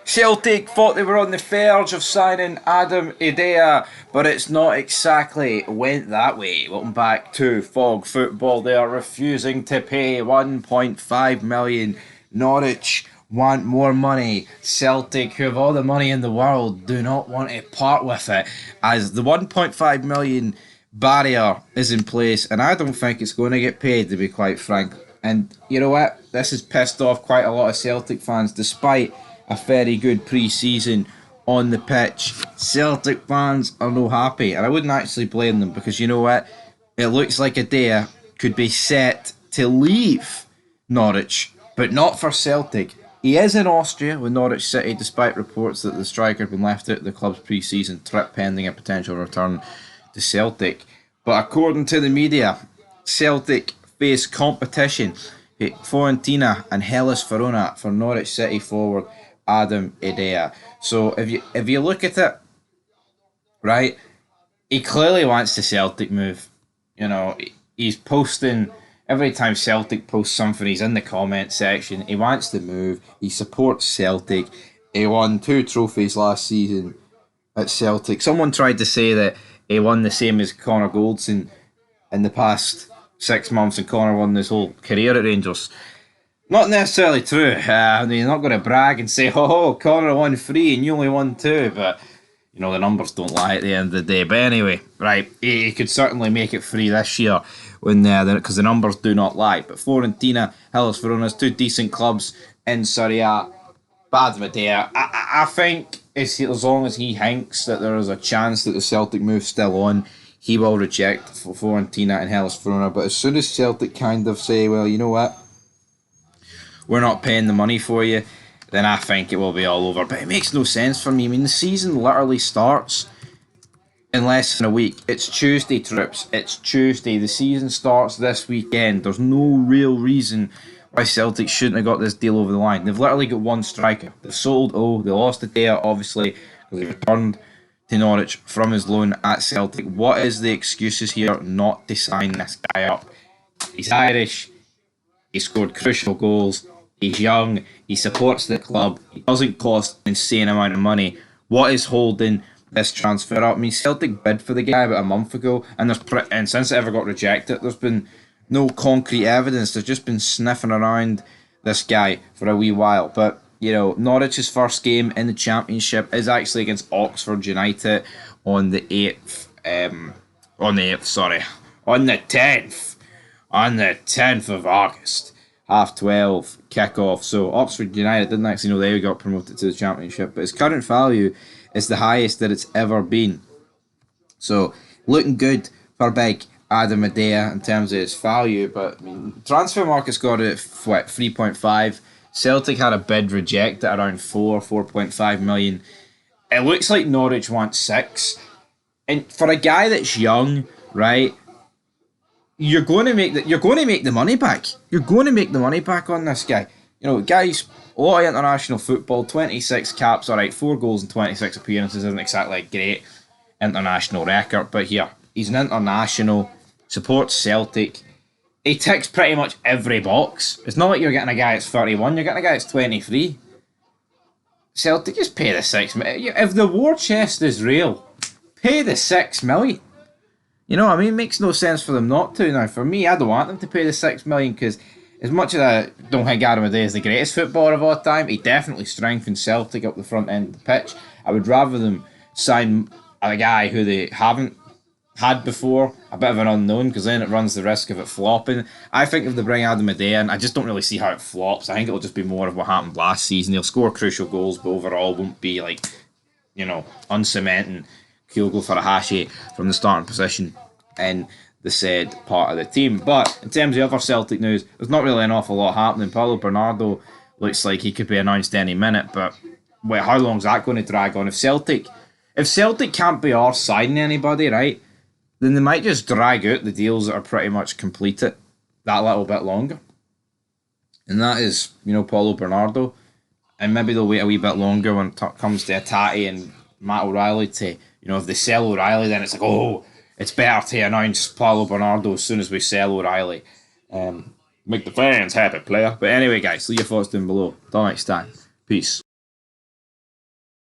Celtic thought they were on the verge of signing Adam Idah, but it's not exactly went that way. Welcome back to Fog Football. They are refusing to pay 1.5 million. Norwich want more money. Celtic, who have all the money in the world, do not want to part with it, as the 1.5 million barrier is in place, and I don't think it's going to get paid, to be quite frank. And you know what? This has pissed off quite a lot of Celtic fans, despite a very good pre-season on the pitch. Celtic fans are no happy, and I wouldn't actually blame them, because you know what? It looks like Adair could be set to leave Norwich, but not for Celtic. He is in Austria with Norwich City, despite reports that the striker had been left out of the club's pre-season trip pending a potential return to Celtic. But according to the media, Celtic face competition at Fiorentina and Hellas Verona for Norwich City forward Adam Idah. So if you look at it, right, he clearly wants the Celtic move. You know, he's posting every time Celtic posts something, he's in the comment section. He wants the move. He supports Celtic. He won 2 trophies last season at Celtic. Someone tried to say that he won the same as Connor Goldson in the past 6 months, and Connor won his whole career at Rangers. Not necessarily true. You're not going to brag and say, oh, Connor won 3 and you only won 2, but you know, the numbers don't lie at the end of the day. But anyway, right, he could certainly make it 3 this year, when because the numbers do not lie. But Fiorentina, Hellas Verona, 2 decent clubs in Serie A. Bad idea. I think as long as he thinks that there is a chance that the Celtic move's still on, he will reject Fiorentina and Hellas Verona. But as soon as Celtic kind of say, well, you know what, we're not paying the money for you, then I think it will be all over. But it makes no sense for me. I mean, the season literally starts in less than a week. It's Tuesday, troops. It's Tuesday. The season starts this weekend. There's no real reason why Celtic shouldn't have got this deal over the line. They've literally got one striker. They've sold they lost Adair, obviously, because he returned to Norwich from his loan at Celtic. What is the excuses here not to sign this guy up? He's Irish. He scored crucial goals. He's young. He supports the club. He doesn't cost an insane amount of money. What is holding this transfer up? I mean, Celtic bid for the guy about a month ago, and since it ever got rejected, there's been no concrete evidence. They've just been sniffing around this guy for a wee while. But you know, Norwich's first game in the Championship is actually against Oxford United on the 8th. On the 10th. On the 10th of August. 12:30 kick-off. So Oxford United didn't actually know they got promoted to the Championship, but his current value is the highest that it's ever been. So looking good for big Adam Idah in terms of his value, but I mean, transfer market's got it at what, 3.5. Celtic had a bid rejected at around 4.5 million. It looks like Norwich wants 6. And for a guy that's young, right, you're going to make the money back. You're going to make the money back on this guy. You know, guys, a lot of international football, 26 caps, all right, 4 goals and 26 appearances isn't exactly a great international record, but here, he's an international, supports Celtic. He ticks pretty much every box. It's not like you're getting a guy that's 31, you're getting a guy that's 23. Celtic, just pay the 6 million. If the war chest is real, pay the 6 million. You know what I mean? It makes no sense for them not to. Now, for me, I don't want them to pay the 6 million, because as much as I don't think Adam Idah is the greatest footballer of all time, he definitely strengthens Celtic up the front end of the pitch. I would rather them sign a guy who they haven't had before, a bit of an unknown, because then it runs the risk of it flopping. I think if they bring Adam Idah in, I just don't really see how it flops. I think it'll just be more of what happened last season. He'll score crucial goals, but overall won't be like, you know, uncementing Kyogo Furuhashi from the starting position in the said part of the team. But in terms of other Celtic news, there's not really an awful lot happening. Paulo Bernardo looks like he could be announced any minute, but wait, how long is that going to drag on? If Celtic can't be arsed signing anybody, right, then they might just drag out the deals that are pretty much completed that little bit longer. And that is, you know, Paulo Bernardo. And maybe they'll wait a wee bit longer when it comes to Atati and Matt O'Reilly to, you know, if they sell O'Reilly, then it's like, oh, it's better to announce Paulo Bernardo as soon as we sell O'Reilly. Make the fans happy, player. But anyway, guys, leave your thoughts down below. Till next time. Peace.